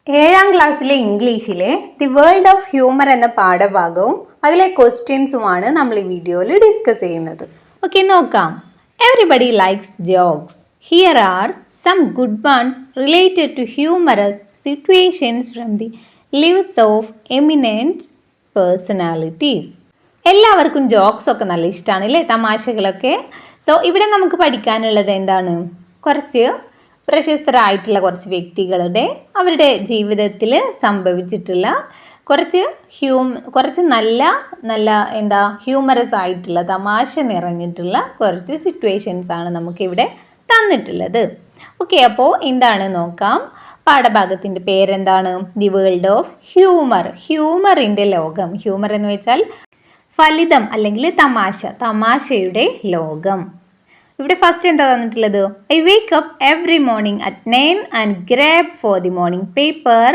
ഏഴാം ക്ലാസ്സിലെ ഇംഗ്ലീഷിലെ ദി വേൾഡ് ഓഫ് ഹ്യൂമർ എന്ന പാഠഭാഗവും അതിലെ ക്വസ്റ്റ്യൻസുമാണ് നമ്മൾ ഈ വീഡിയോയിൽ ഡിസ്കസ് ചെയ്യുന്നത്. ഓക്കെ, നോക്കാം. Everybody likes jokes. Here are some good ones related to humorous situations from the lives of eminent personalities. എല്ലാവർക്കും ജോക്സ് ഒക്കെ നല്ല ഇഷ്ടമാണ് അല്ലേ, തമാശകളൊക്കെ. സോ ഇവിടെ നമുക്ക് പഠിക്കാനുള്ളത് എന്താണ്? കുറച്ച് പ്രശസ്തരായിട്ടുള്ള കുറച്ച് വ്യക്തികളുടെ അവരുടെ ജീവിതത്തിൽ സംഭവിച്ചിട്ടുള്ള കുറച്ച് നല്ല ഹ്യൂമറസ് ആയിട്ടുള്ള തമാശ നിറഞ്ഞിട്ടുള്ള കുറച്ച് സിറ്റുവേഷൻസ് ആണ് നമുക്കിവിടെ തന്നിട്ടുള്ളത്. ഓക്കെ, അപ്പോൾ എന്താണ് നോക്കാം. പാഠഭാഗത്തിൻ്റെ പേരെന്താണ്? The world of humour. ഹ്യൂമറിൻ്റെ ലോകം. ഹ്യൂമർ എന്ന് വെച്ചാൽ ഫലിതം അല്ലെങ്കിൽ തമാശയുടെ ലോകം. ഇവിടെ ഫസ്റ്റ് എന്താ തന്നിട്ടുള്ളത്? I wake up every morning at 9 and grab for the morning paper.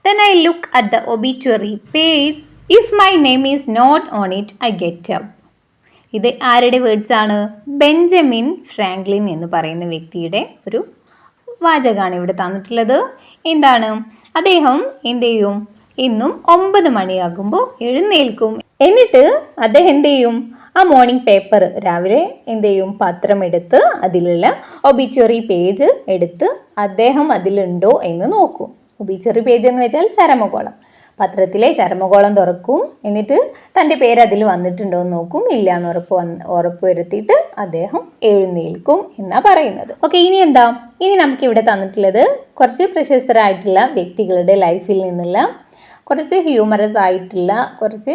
Then I look at the obituary page. If my name is not on it I get up. ഇത് ആരുടെ words ആണ്? Benjamin Franklin എന്ന് പറയുന്ന വ്യക്തിയുടെ ഒരു വാചകമാണ് ഇവിടെ തന്നിട്ടുള്ളത്. എന്താണ്? അദ്ദേഹം എന്ത് ചെയ്യും? ഇന്നും 9 മണിയാകുമ്പോൾ എഴുന്നേൽക്കും. എന്നിട്ട് അദ്ദേഹം എന്ത് ചെയ്യും? ആ മോർണിംഗ് പേപ്പർ രാവിലെ എന്ത് ചെയ്യും? പത്രമെടുത്ത് അതിലുള്ള ഒബിച്വറി പേജ് എടുത്ത് അദ്ദേഹം അതിലുണ്ടോ എന്ന് നോക്കും. ഒബിച്വറി പേജ് എന്ന് വെച്ചാൽ ചരമകോളം. പത്രത്തിലെ ചരമകോളം തുറക്കും. എന്നിട്ട് തൻ്റെ പേര് അതിൽ വന്നിട്ടുണ്ടോ എന്ന് നോക്കും. ഇല്ല എന്ന് ഉറപ്പ് വരുത്തിയിട്ട് അദ്ദേഹം എഴുന്നേൽക്കും എന്നാണ് പറയുന്നത്. ഓക്കെ, ഇനി എന്താ? ഇനി നമുക്കിവിടെ തന്നിട്ടുള്ളത് കുറച്ച് പ്രശസ്തരായിട്ടുള്ള വ്യക്തികളുടെ ലൈഫിൽ നിന്നുള്ള കുറച്ച് ഹ്യൂമറസ് ആയിട്ടുള്ള കുറച്ച്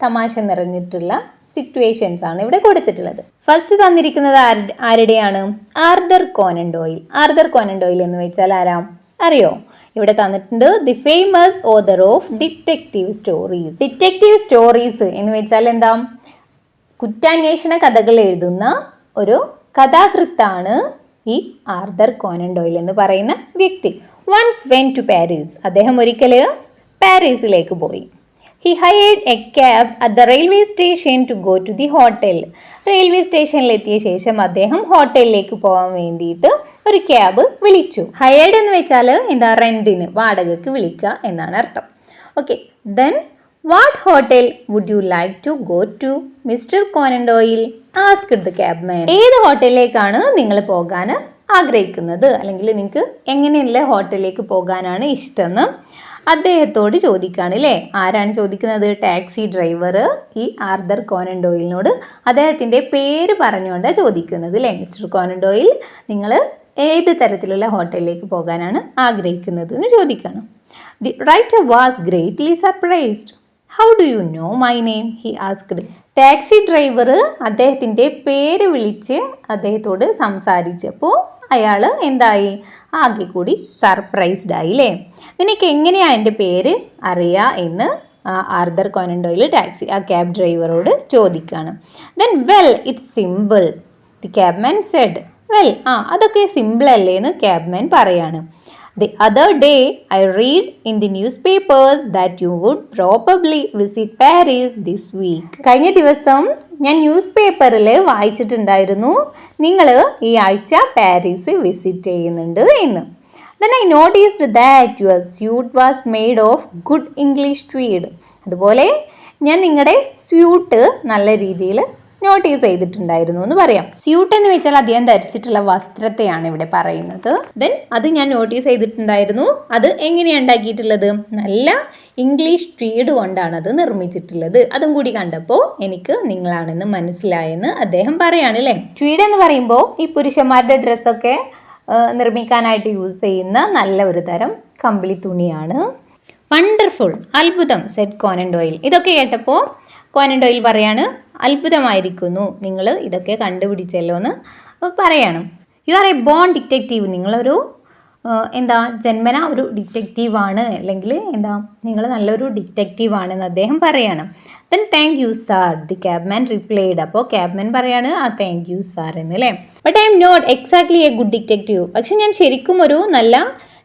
തമാശ നിറഞ്ഞിട്ടുള്ള സിറ്റുവേഷൻസ് ആണ് ഇവിടെ കൊടുത്തിട്ടുള്ളത്. ഫസ്റ്റ് തന്നിരിക്കുന്നത് ആരുടെയാണ്? ആർതർ കോനൻ ഡോയിൽ. ആർതർ കോനൻ ഡോയിൽ എന്ന് വെച്ചാൽ ആരാ അറിയോ? ഇവിടെ തന്നിട്ടുണ്ട് the famous author of detective stories. Detective stories എന്ന് വെച്ചാൽ എന്താ? കുറ്റാന്വേഷണ കഥകൾ എഴുതുന്ന ഒരു കഥാകൃത്താണ് ഈ ആർതർ കോനൻ ഡോയിൽ എന്ന് പറയുന്ന വ്യക്തി. Once went to Paris. അദ്ദേഹം ഒരിക്കൽ പാരീസിലേക്ക് പോയി. He hired a cab at the railway station to go to the hotel. Railway സ്റ്റേഷനിലെത്തിയ ശേഷം അദ്ദേഹം ഹോട്ടലിലേക്ക് പോകാൻ വേണ്ടിയിട്ട് ഒരു ക്യാബ് വിളിച്ചു. ഹയേർഡ് എന്ന് വെച്ചാൽ റെന്റിന്, വാടകയ്ക്ക് വിളിക്കുക എന്നാണ് അർത്ഥം. Okay, then what hotel would you like to go to mister Conan Doyle asked the cabman. ഏത് ഹോട്ടലിലേക്കാണ് നിങ്ങൾ പോകാൻ ആഗ്രഹിക്കുന്നത്, അല്ലെങ്കിൽ നിങ്ങൾക്ക് എങ്ങനെയുള്ള ഹോട്ടലിലേക്ക് പോകാനാണ് ഇഷ്ടമെന്ന് അദ്ദേഹത്തോട് ചോദിക്കുകയാണ് അല്ലേ. ആരാണ് ചോദിക്കുന്നത്? ടാക്സി ഡ്രൈവർ ഈ ആർതർ കോനൻ ഡോയിലിനോട് അദ്ദേഹത്തിൻ്റെ പേര് പറഞ്ഞുകൊണ്ടാണ് ചോദിക്കുന്നത് അല്ലേ. മിസ്റ്റർ കോനൻ ഡോയിൽ, നിങ്ങൾ ഏത് തരത്തിലുള്ള ഹോട്ടലിലേക്ക് പോകാനാണ് ആഗ്രഹിക്കുന്നത് എന്ന് ചോദിക്കണം. The writer was greatly surprised. How do you know my name? He asked. Taxi driver അദ്ദേഹത്തിൻ്റെ പേര് വിളിച്ച് അദ്ദേഹത്തോട് സംസാരിച്ചപ്പോൾ അയാൾ എന്തായി? ആകെ കൂടി സർപ്രൈസ്ഡ് ആയില്ലേ. നിനക്ക് എങ്ങനെയാണ് എൻ്റെ പേര് അറിയുക എന്ന് ആർതർ കോനൻ ഡോയിൽ ആ ക്യാബ് ഡ്രൈവറോട് ചോദിക്കുകയാണ്. Then well it's simple the cabman said. Well അതൊക്കെ സിമ്പിൾ അല്ലേ എന്ന് ക്യാബ്മാൻ പറയാണ്. The other day I read in the newspapers that you would probably visit Paris this week. കഴിഞ്ഞ ദിവസം ഞാൻ ന്യൂസ് പേപ്പറിൽ വായിച്ചിട്ടുണ്ടായിരുന്നു നിങ്ങൾ ഈ ആഴ്ച പാരീസ് വിസിറ്റ് ചെയ്യുന്നുണ്ട് എന്ന്. Then I noticed that your suit was made of good English tweed. അതുപോലെ ഞാൻ നിങ്ങളുടെ സ്യൂട്ട് നല്ല രീതിയിൽ നോട്ടീസ് ചെയ്തിട്ടുണ്ടായിരുന്നു എന്ന് പറയാം. സ്യൂട്ട് എന്ന് വെച്ചാൽ അദ്ദേഹം ധരിച്ചിട്ടുള്ള വസ്ത്രത്തെയാണ് ഇവിടെ പറയുന്നത്. ദെൻ അത് ഞാൻ നോട്ടീസ് ചെയ്തിട്ടുണ്ടായിരുന്നു. അത് എങ്ങനെയാണ് ഉണ്ടാക്കിയിട്ടുള്ളത്? നല്ല ഇംഗ്ലീഷ് ട്വീഡ് കൊണ്ടാണ് അത് നിർമ്മിച്ചിട്ടുള്ളത്. അതും കൂടി കണ്ടപ്പോൾ എനിക്ക് നിങ്ങളാണെന്ന് മനസ്സിലായെന്ന് അദ്ദേഹം പറയാണ് അല്ലേ. ട്വീഡ് എന്ന് പറയുമ്പോൾ ഈ പുരുഷന്മാരുടെ ഡ്രസ്സൊക്കെ നിർമ്മിക്കാനായിട്ട് യൂസ് ചെയ്യുന്ന നല്ല ഒരു തരം കമ്പിളി തുണിയാണ്. വണ്ടർഫുൾ, അത്ഭുതം, സെഡ് കോനൻ ഡോയിൽ. ഇതൊക്കെ കേട്ടപ്പോൾ കോനൻ ഡോയിൽ പറയാണ്, അത്ഭുതമായിരിക്കുന്നു, നിങ്ങൾ ഇതൊക്കെ കണ്ടുപിടിച്ചല്ലോ എന്ന് പറയാണ്. You are a born detective. നിങ്ങളൊരു ജന്മന ഒരു ഡിറ്റക്റ്റീവാണ്, അല്ലെങ്കിൽ നിങ്ങൾ നല്ലൊരു ഡിറ്റക്റ്റീവാണെന്ന് അദ്ദേഹം പറയാണ്. Then thank you sir the cabman replied. അപ്പോൾ ക്യാബ്മാൻ പറയാണ് താങ്ക് യു സാർ എന്നല്ലേ. But I am not exactly a good detective. പക്ഷെ ഞാൻ ശരിക്കും ഒരു നല്ല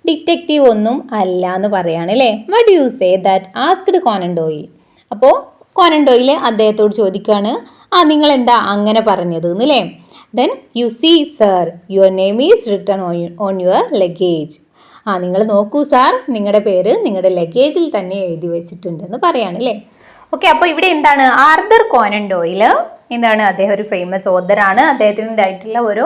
ഡിറ്റക്റ്റീവ് ഒന്നും അല്ല എന്ന് പറയാണ് അല്ലേ. What you say that asked Conan Doyle. അപ്പോൾ കോനൻ ഡോയിൽ അദ്ദേഹത്തോട് ചോദിക്കുകയാണ്, നിങ്ങൾ എന്താ അങ്ങനെ പറഞ്ഞത് എന്നല്ലേ. Then you see sir your name is written on your luggage. നിങ്ങൾ നോക്കൂ സാർ, നിങ്ങളുടെ പേര് നിങ്ങളുടെ ലഗേജിൽ തന്നെ എഴുതി വെച്ചിട്ടുണ്ടെന്ന് പറയാണ് അല്ലേ. ഓക്കെ, അപ്പോൾ ഇവിടെ എന്താണ് ആർതർ കോനൻ ഡോയിൽ എന്താണ്, അദ്ദേഹം ഒരു ഫേമസ് ഓഥറാണ്. അദ്ദേഹത്തിൻ്റെതായിട്ടുള്ള ഒരു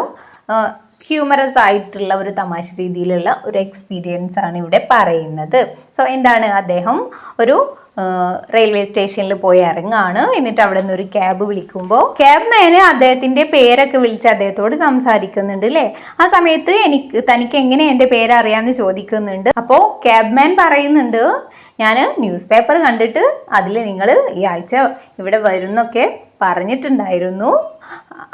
ഹ്യൂമറസ് ആയിട്ടുള്ള ഒരു തമാശ രീതിയിലുള്ള ഒരു എക്സ്പീരിയൻസ് ആണ് ഇവിടെ പറയുന്നത്. സോ എന്താണ്, അദ്ദേഹം ഒരു റെയിൽവേ സ്റ്റേഷനിൽ പോയി ഇറങ്ങാണ്. എന്നിട്ട് അവിടെ നിന്ന് ഒരു ക്യാബ് വിളിക്കുമ്പോൾ ക്യാബ് മാന് അദ്ദേഹത്തിന്റെ പേരൊക്കെ വിളിച്ച് അദ്ദേഹത്തോട് സംസാരിക്കുന്നുണ്ട് അല്ലേ. ആ സമയത്ത് തനിക്ക് എങ്ങനെ എൻ്റെ പേര് അറിയാമെന്ന് ചോദിക്കുന്നുണ്ട്. അപ്പോൾ ക്യാബ് മാൻ പറയുന്നുണ്ട്, ഞാൻ ന്യൂസ് പേപ്പർ കണ്ടിട്ട് അതിൽ നിങ്ങൾ ഈ ആഴ്ച ഇവിടെ വരുന്നൊക്കെ പറഞ്ഞിട്ടുണ്ടായിരുന്നു,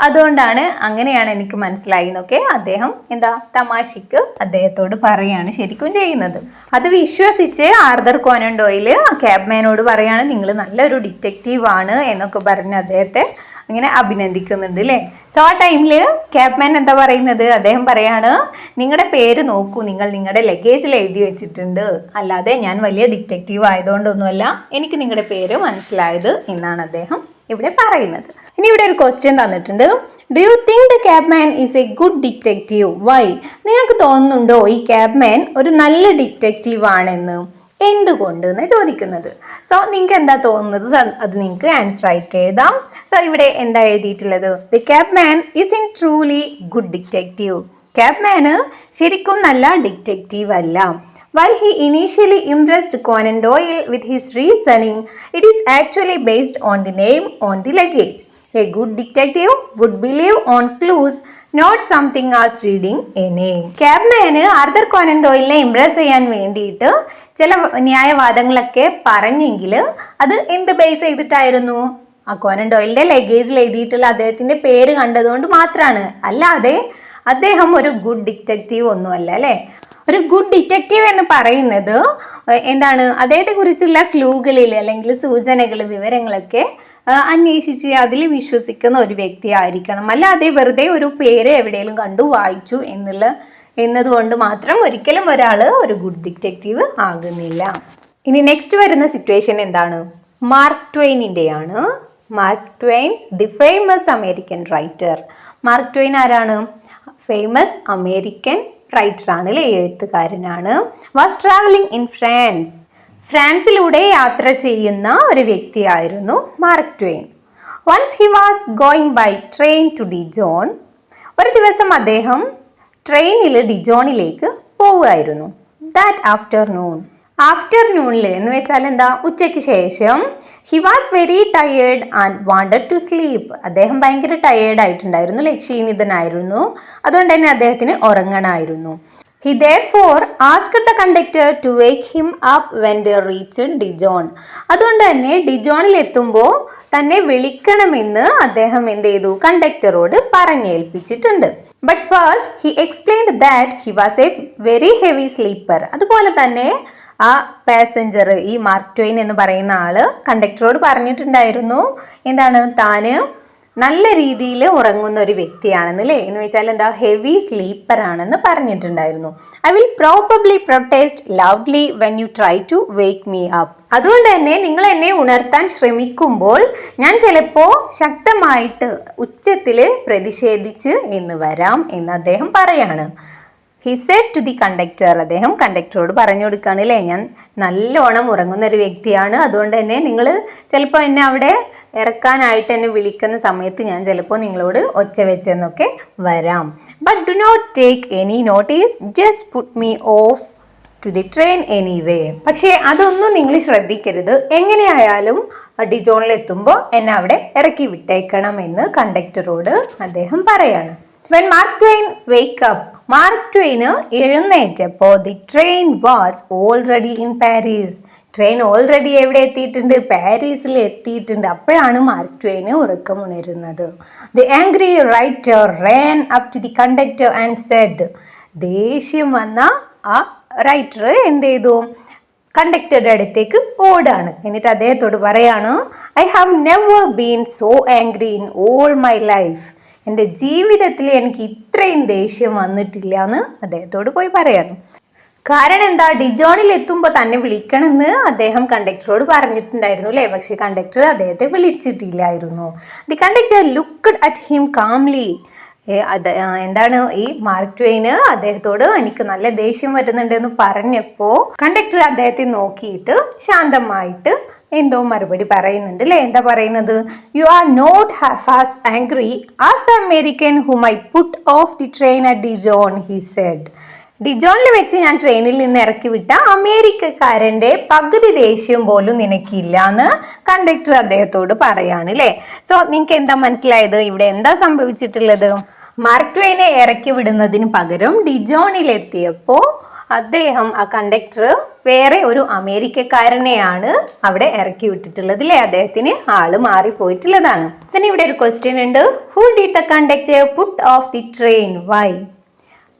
അതുകൊണ്ടാണ്, അങ്ങനെയാണ് എനിക്ക് മനസ്സിലായി എന്നൊക്കെ അദ്ദേഹം എന്താ തമാശക്ക് അദ്ദേഹത്തോട് പറയാണ് ശരിക്കും ചെയ്യുന്നത്. അത് വിശ്വസിച്ച് ആർതർ കോനൻ ഡോയിൽ ക്യാബ്മാനോട് പറയാണ്, നിങ്ങൾ നല്ലൊരു ഡിറ്റക്റ്റീവ് ആണ് എന്നൊക്കെ പറഞ്ഞ് അദ്ദേഹത്തെ ഇങ്ങനെ അഭിനന്ദിക്കുന്നുണ്ട് അല്ലേ. സോ ആ ടൈമിൽ ക്യാബ്മാൻ എന്താ പറയുന്നത്, അദ്ദേഹം പറയാണ്, നിങ്ങളുടെ പേര് നോക്കൂ, നിങ്ങൾ നിങ്ങളുടെ ലഗേജിൽ എഴുതി വെച്ചിട്ടുണ്ട്, അല്ലാതെ ഞാൻ വലിയ ഡിറ്റക്റ്റീവ് ആയതുകൊണ്ടൊന്നുമല്ല എനിക്ക് നിങ്ങളുടെ പേര് മനസ്സിലായത് എന്നാണ് അദ്ദേഹം ഇവിടെ പറയുന്നത്. ഇനി ഇവിടെ ഒരു ക്വസ്റ്റ്യൻ തന്നിട്ടുണ്ട്. Do you think the cabman is a good detective? Why? നിങ്ങൾക്ക് തോന്നുന്നുണ്ടോ ഈ ക്യാബ്മാൻ ഒരു നല്ല ഡിറ്റക്റ്റീവ് ആണെന്ന്? എന്തുകൊണ്ട് എന്ന് ചോദിക്കുന്നത്. സോ നിങ്ങൾക്ക് എന്താ തോന്നുന്നത്, അത് നിങ്ങൾക്ക് ആൻസർ ആയിട്ട് എഴുതാം. സോ ഇവിടെ എന്താ എഴുതിയിട്ടുള്ളത്, the cabman is in truly good detective. ക്യാബ്മാന് ശരിക്കും നല്ല ഡിറ്റക്റ്റീവ് അല്ല. While he initially impressed Conan Doyle with his reasoning, it is actually based on the name on the luggage. A good detective would believe on clues, not something as reading a name. ക്യാബ്മാന് Arthur Conan ഡോയിലിനെ impress ചെയ്യാൻ വേണ്ടിയിട്ട് ചില ന്യായവാദങ്ങളൊക്കെ പറഞ്ഞെങ്കിൽ അത് എന്ത് base ചെയ്തിട്ടായിരുന്നു, ആ കോനൻ ഡോയിലിന്റെ ലഗേജിൽ എഴുതിയിട്ടുള്ള അദ്ദേഹത്തിന്റെ പേര് കണ്ടതുകൊണ്ട് മാത്രമാണ്, അല്ലാതെ അദ്ദേഹം ഒരു ഗുഡ് ഡിറ്റക്റ്റീവ് ഒന്നുമല്ല അല്ലേ. ഒരു ഗുഡ് ഡിറ്റക്റ്റീവ് എന്ന് പറയുന്നത് എന്താണ്, അദ്ദേഹത്തെ കുറിച്ചുള്ള ക്ലൂകളിൽ അല്ലെങ്കിൽ സൂചനകൾ, വിവരങ്ങളൊക്കെ അന്വേഷിച്ച് അതിൽ വിശ്വസിക്കുന്ന ഒരു വ്യക്തി ആയിരിക്കണം. അല്ലാതെ വെറുതെ ഒരു പേര് എവിടെയെങ്കിലും കണ്ടു വായിച്ചു എന്നതുകൊണ്ട് മാത്രം ഒരിക്കലും ഒരാൾ ഒരു ഗുഡ് ഡിറ്റക്റ്റീവ് ആകുന്നില്ല. ഇനി നെക്സ്റ്റ് വരുന്ന സിറ്റുവേഷൻ എന്താണ്, മാർക്ക് ട്വെയിനിൻ്റെയാണ്. Mark Twain, the famous American writer. Mark Twain ആരാണ്? ഫേമസ് അമേരിക്കൻ റൈറ്റർ ആണ് അല്ലേ, എഴുത്തുകാരനാണ്. Was travelling in France. ഫ്രാൻസിലൂടെ യാത്ര ചെയ്യുന്ന ഒരു വ്യക്തിയായിരുന്നു Mark Twain. Once he was going by train to Dijon. ഒരു ദിവസം അദ്ദേഹം ട്രെയിനിൽ ഡിജോണിലേക്ക് പോവുകയായിരുന്നു. ദാറ്റ് ആഫ്റ്റർനൂണിൽ എന്ന് വെച്ചാൽ എന്താ, ഉച്ചയ്ക്ക് ശേഷം. He was very tired and wanted to sleep. അദ്ദേഹം ഭയങ്കര ടയേർഡ് ആയിട്ടുണ്ടായിരുന്നു, ക്ഷീണിതനായിരുന്നു, അതുകൊണ്ട് തന്നെ അദ്ദേഹത്തിന് ഉറങ്ങണമായിരുന്നു. He therefore asked the conductor to wake him up when they reached Dijon. അതുകൊണ്ട് തന്നെ ഡിജോണിൽ എത്തുമ്പോൾ തന്നെ വിളിക്കണമെന്ന് അദ്ദേഹം എന്ത് ചെയ്തു, കണ്ടക്ടറോട് പറഞ്ഞേൽപ്പിച്ചിട്ടുണ്ട്. But first he explained that he was a very heavy sleeper. അതുപോലെ തന്നെ ആ പാസഞ്ചർ, ഈ മാർക്ക് ട്വെയിൻ എന്ന് പറയുന്ന ആള് കണ്ടക്ടറോട് പറഞ്ഞിട്ടുണ്ടായിരുന്നു എന്താണ്, താന് നല്ല രീതിയിൽ ഉറങ്ങുന്ന ഒരു വ്യക്തിയാണെന്ന് അല്ലേ. എന്ന് വെച്ചാൽ എന്താ, ഹെവി സ്ലീപ്പർ ആണെന്ന് പറഞ്ഞിട്ടുണ്ടായിരുന്നു. I will probably protest loudly when you try to wake me up. അതുകൊണ്ട് തന്നെ നിങ്ങൾ എന്നെ ഉണർത്താൻ ശ്രമിക്കുമ്പോൾ ഞാൻ ചിലപ്പോൾ ശക്തമായിട്ട് ഉച്ചത്തിൽ പ്രതിഷേധിച്ച് എന്ന് വരാം എന്ന് അദ്ദേഹം പറയാണ്. He said to the conductor. അദ്ദേഹം കണ്ടക്ടറോട് പറഞ്ഞു കൊടുക്കുകയാണ് അല്ലേ, ഞാൻ നല്ലോണം ഉറങ്ങുന്ന ഒരു വ്യക്തിയാണ്, അതുകൊണ്ട് തന്നെ നിങ്ങൾ ചിലപ്പോൾ എന്നെ അവിടെ ഇറക്കാനായിട്ട് എന്നെ വിളിക്കുന്ന സമയത്ത് ഞാൻ ചിലപ്പോൾ നിങ്ങളോട് ഒച്ച വെച്ചെന്നൊക്കെ വരാം. But do not take any notice, just put me off to the train anyway. പക്ഷേ അതൊന്നും നിങ്ങൾ ശ്രദ്ധിക്കരുത്, എങ്ങനെയായാലും ഡിജോണിൽ എത്തുമ്പോൾ എന്നെ അവിടെ ഇറക്കി വിട്ടേക്കണം എന്ന് കണ്ടക്ടറോട് അദ്ദേഹം പറയാണ്. When Mark Twain wake up, Mark ട്വെയിന് എഴുന്നേറ്റപ്പോൾ the train was already in Paris. Train already എവിടെ എത്തിയിട്ടുണ്ട്, പാരീസിൽ എത്തിയിട്ടുണ്ട്. അപ്പോഴാണ് മാർക്ക് ട്വെയിന് ഉറക്കമുണരുന്നത്. The angry writer ran up to the conductor and said. ദേഷ്യം വന്ന ആ റൈറ്റർ എന്ത് ചെയ്തു, കണ്ടക്ടറുടെ അടുത്തേക്ക് ഓടാണ്. എന്നിട്ട് അദ്ദേഹത്തോട് പറയാണ്, I have never been so angry in all my life. എൻ്റെ ജീവിതത്തിൽ എനിക്ക് ഇത്രയും ദേഷ്യം വന്നിട്ടില്ല എന്ന് അദ്ദേഹത്തോട് പോയി പറയാണ്. കാരണം എന്താ, ഡിജോണിൽ എത്തുമ്പോൾ തന്നെ വിളിക്കണമെന്ന് അദ്ദേഹം കണ്ടക്ടറോട് പറഞ്ഞിട്ടുണ്ടായിരുന്നു അല്ലേ. പക്ഷെ കണ്ടക്ടർ അദ്ദേഹത്തെ വിളിച്ചിട്ടില്ലായിരുന്നു. The conductor looked at him calmly. എന്താണ് ഈ മാർക്ക് ട്വെയിന് അദ്ദേഹത്തോട് എനിക്ക് നല്ല ദേഷ്യം വരുന്നുണ്ടെന്ന് പറഞ്ഞപ്പോൾ കണ്ടക്ടർ അദ്ദേഹത്തെ നോക്കിയിട്ട് ശാന്തമായിട്ട് എന്തോ മറുപടി പറയുന്നുണ്ട് അല്ലേ. എന്താ പറയുന്നത്? You are not half as angry as the American whom I put off the train at Dijon, he said. ഡിജോണിൽ വെച്ച് ഞാൻ ട്രെയിനിൽ നിന്ന് ഇറക്കി വിട്ട അമേരിക്കക്കാരൻ്റെ പകുതി ദേഷ്യം പോലും നിനക്കില്ല എന്ന് കണ്ടക്ടർ അദ്ദേഹത്തോട് പറയാണ് അല്ലേ. സോ നിങ്ങൾക്ക് എന്താ മനസ്സിലായത്? ഇവിടെ എന്താ സംഭവിച്ചിട്ടുള്ളത്? മാർക്ക് ട്വെയിനെ ഇറക്കി വിടുന്നതിന് പകരം ഡിജോണിലെത്തിയപ്പോൾ അദ്ദേഹം ആ കണ്ടക്ടർ വേറെ ഒരു അമേരിക്കക്കാരനെയാണ് അവിടെ ഇറക്കി വിട്ടിട്ടുള്ളത് അല്ലേ. അദ്ദേഹത്തിന് ആള് മാറിപ്പോയിട്ടുള്ളതാണ്. പിന്നെ ഇവിടെ ഒരു ക്വസ്റ്റ്യൻ ഉണ്ട്. Who did the conductor put off the train? Why?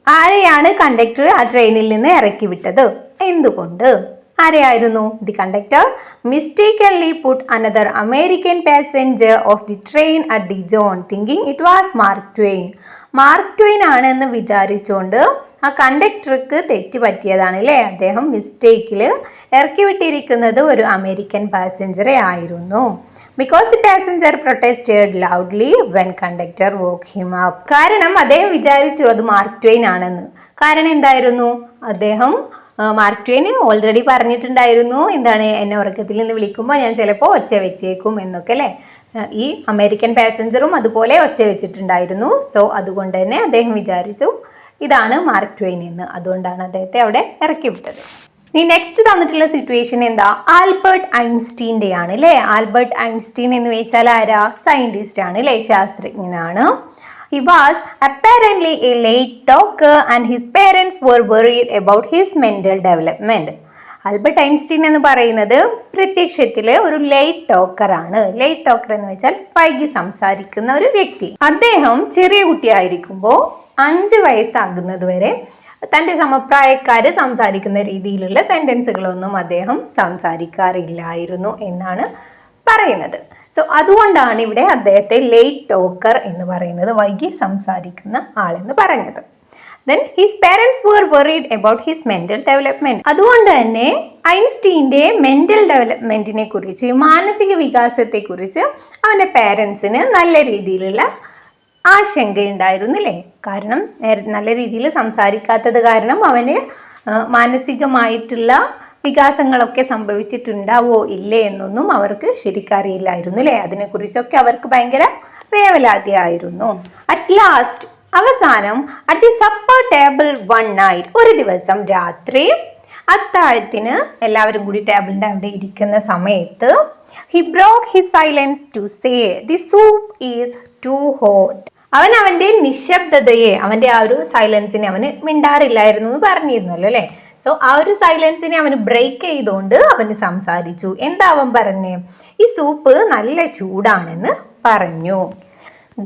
ആരെയാണ് കണ്ടക്ടർ ആ ട്രെയിനിൽ നിന്ന് ഇറക്കി വിട്ടത്? എന്തുകൊണ്ട്? ആരെയായിരുന്നു? The conductor mistakenly put another American passenger off the train at Dijon thinking it was Mark Twain. Mark Twain ആണെന്ന് വിചാരിച്ചുകൊണ്ട് ആ കണ്ടക്ടർക്ക് തെറ്റ് പറ്റിയതാണ് അല്ലേ. അദ്ദേഹം മിസ്റ്റേക്കിൽ ഇറക്കി വിട്ടിരിക്കുന്നത് ഒരു അമേരിക്കൻ പാസഞ്ചറെ ആയിരുന്നു. Because the passenger protested loudly when conductor woke him up. കാരണം അദ്ദേഹം വിചാരിച്ചു അത് മാർക്ക് ട്വെയിൻ ആണെന്ന്. കാരണം എന്തായിരുന്നു? അദ്ദേഹം മാർക്ക് ട്വെയിൻ ഓൾറെഡി പറഞ്ഞിട്ടുണ്ടായിരുന്നു എന്താണ്, എന്നെ ഉറക്കത്തിൽ നിന്ന് വിളിക്കുമ്പോൾ ഞാൻ ചിലപ്പോൾ ഒച്ച വെച്ചേക്കും എന്നൊക്കെ അല്ലേ. ഈ അമേരിക്കൻ പാസഞ്ചറും അതുപോലെ ഒച്ച വെച്ചിട്ടുണ്ടായിരുന്നു. സോ അതുകൊണ്ട് തന്നെ അദ്ദേഹം വിചാരിച്ചു ഇതാണ് മാർക്ക് ട്വെയിൻ എന്ന്. അതുകൊണ്ടാണ് അദ്ദേഹത്തെ അവിടെ ഇറക്കി വിട്ടത്. ഇനി നെക്സ്റ്റ് തന്നിട്ടുള്ള സിറ്റുവേഷൻ എന്താ? ആൽബർട്ട് ഐൻസ്റ്റീൻ്റെ ആണ് അല്ലേ. ആൽബർട്ട് ഐൻസ്റ്റീൻ എന്ന് വെച്ചാൽ ആരാ? സയന്റിസ്റ്റ് ആണ് അല്ലേ, ശാസ്ത്രജ്ഞനാണ്. He was apparently a late talker and his parents were worried about his mental development. Albert Einstein എന്ന് പറയുന്നത് പ്രത്യക്ഷത്തിൽ ഒരു ലേറ്റ് ടോക്കർ ആണ്. ലേറ്റ് ടോക്കർ എന്ന് വെച്ചാൽ വൈകി സംസാരിക്കുന്ന ഒരു വ്യക്തി. അദ്ദേഹം ചെറിയ കുട്ടിയായിരിക്കുമ്പോൾ 5 വയസ്സാകുന്നത് വരെ തൻ്റെ സമപ്രായക്കാര് സംസാരിക്കുന്ന രീതിയിലുള്ള സെന്റൻസുകളൊന്നും അദ്ദേഹം സംസാരിക്കാറില്ലായിരുന്നു എന്നാണ് പറയുന്നത്. സോ അതുകൊണ്ടാണ് ഇവിടെ അദ്ദേഹത്തെ ലേറ്റ് ടോക്കർ എന്ന് പറയുന്നത്, വൈകി സംസാരിക്കുന്ന ആളെന്ന് പറഞ്ഞത്. Then his parents were worried about his mental development. അതുകൊണ്ട് തന്നെ ഐൻസ്റ്റീൻ്റെ മെന്റൽ ഡെവലപ്മെന്റിനെ കുറിച്ച്, മാനസിക വികാസത്തെ കുറിച്ച് അവൻ്റെ പേരൻസിന് നല്ല രീതിയിലുള്ള ആശങ്കയുണ്ടായിരുന്നു അല്ലേ. കാരണം നല്ല രീതിയിൽ സംസാരിക്കാത്തത് കാരണം അവന് മാനസികമായിട്ടുള്ള വികാസങ്ങളൊക്കെ സംഭവിച്ചിട്ടുണ്ടാവോ ഇല്ലേ എന്നൊന്നും അവർക്ക് ശരിക്കറിയില്ലായിരുന്നു അല്ലേ. അതിനെക്കുറിച്ചൊക്കെ അവർക്ക് ഭയങ്കര വേവലാതിയായിരുന്നു. അറ്റ് ലാസ്റ്റ്, അവസാനം at the supper table one night, ഒരു ദിവസം രാത്രി അത്താഴത്തിന് എല്ലാവരും കൂടി ടേബിളിൻ്റെ അവിടെ ഇരിക്കുന്ന സമയത്ത് he broke his silence to say the soup is too hot. അവൻ അവൻ്റെ നിശബ്ദതയെ, അവൻ്റെ ആ ഒരു സൈലൻസിനെ അവന് മിണ്ടാറില്ലായിരുന്നു എന്ന് പറഞ്ഞിരുന്നല്ലോ അല്ലേ. സോ ആ ഒരു സൈലൻസിനെ അവന് ബ്രേക്ക് ചെയ്തുകൊണ്ട് അവന് സംസാരിച്ചു. എന്താ അവൻ പറഞ്ഞേ? ഈ സൂപ്പ് നല്ല ചൂടാണെന്ന് പറഞ്ഞു.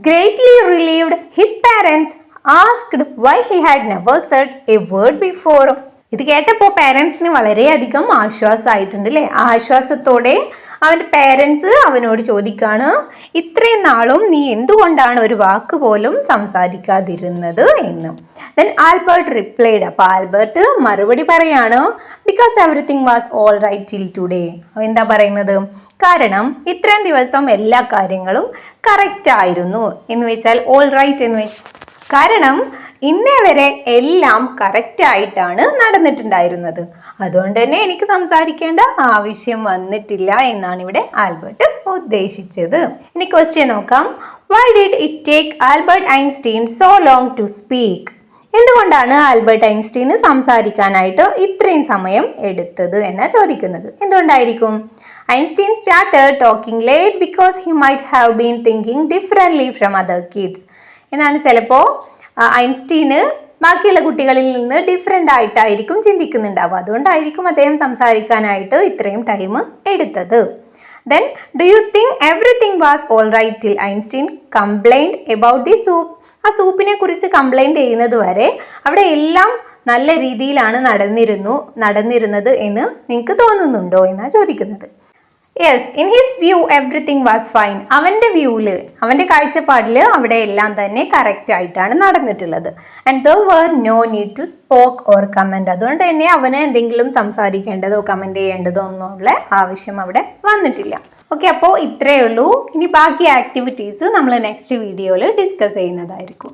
Greatly relieved his parents asked why he had never Z A word before. ഇത് കേട്ടപ്പോൾ പാരൻസിന് വളരെയധികം ആശ്വാസമായിട്ടുണ്ട് അല്ലേ. ആ ആശ്വാസത്തോടെ അവൻ്റെ പേരൻസ് അവനോട് ചോദിക്കാണ്, ഇത്രയും നാളും നീ എന്തുകൊണ്ടാണ് ഒരു വാക്ക് പോലും സംസാരിക്കാതിരുന്നത് എന്ന്. Then Albert replied. അപ്പോൾ ആൽബർട്ട് മറുപടി പറയാണ്, because everything was all right till today. എന്താ പറയുന്നത്? കാരണം ഇത്രയും ദിവസം എല്ലാ കാര്യങ്ങളും കറക്റ്റ് ആയിരുന്നു എന്ന് വെച്ചാൽ ഓൾ റൈറ്റ് എന്ന് വെച്ചാൽ, കാരണം ഇന്നേ വരെ എല്ലാം കറക്റ്റ് ആയിട്ടാണ് നടന്നിട്ടുണ്ടായിരുന്നത്. അതുകൊണ്ട് തന്നെ എനിക്ക് സംസാരിക്കേണ്ട ആവശ്യം വന്നിട്ടില്ല എന്നാണ് ഇവിടെ ആൽബർട്ട് ഉദ്ദേശിച്ചത്. ഇനി ക്വസ്റ്റ്യൻ നോക്കാം. Why did it take Albert Einstein so long to speak? എന്തുകൊണ്ടാണ് ആൽബർട്ട് ഐൻസ്റ്റീന് സംസാരിക്കാനായിട്ട് ഇത്രയും സമയം എടുത്തത് എന്നാണ് ചോദിക്കുന്നത്. എന്തുകൊണ്ടായിരിക്കും? Einstein started talking late because he might have been thinking differently from other kids എന്നാണ്. ചിലപ്പോൾ ഐൻസ്റ്റീന് ബാക്കിയുള്ള കുട്ടികളിൽ നിന്ന് ഡിഫറെൻ്റ് ആയിട്ടായിരിക്കും ചിന്തിക്കുന്നുണ്ടാവുക. അതുകൊണ്ടായിരിക്കും അദ്ദേഹം സംസാരിക്കാനായിട്ട് ഇത്രയും ടൈം എടുത്തത്. Then, do you think everything was all right till Einstein complained about the soup? ആ സൂപ്പിനെ കുറിച്ച് കംപ്ലൈൻറ്റ് ചെയ്യുന്നത് വരെ അവിടെ എല്ലാം നല്ല രീതിയിലാണ് നടന്നിരുന്നത് എന്ന് നിങ്ങൾക്ക് തോന്നുന്നുണ്ടോ എന്നാണ് ചോദിക്കുന്നത്. Yes, in his view everything was fine. അവൻ്റെ വ്യൂവിൽ, അവൻ്റെ കാഴ്ചപ്പാടിൽ അവിടെ എല്ലാം തന്നെ കറക്റ്റ് ആയിട്ടാണ് നടന്നിട്ടുള്ളത്. And there were no need to spoke or comment. അതുകൊണ്ട് തന്നെ അവന് എന്തെങ്കിലും സംസാരിക്കേണ്ടതോ കമൻറ്റ് ചെയ്യേണ്ടതോ ഒന്നുമുള്ള ആവശ്യം അവിടെ വന്നിട്ടില്ല. ഓക്കെ, അപ്പോൾ ഇത്രയേ ഉള്ളൂ. ഇനി ബാക്കി ആക്ടിവിറ്റീസ് നമ്മൾ നെക്സ്റ്റ് വീഡിയോയിൽ ഡിസ്കസ് ചെയ്യുന്നതായിരിക്കും.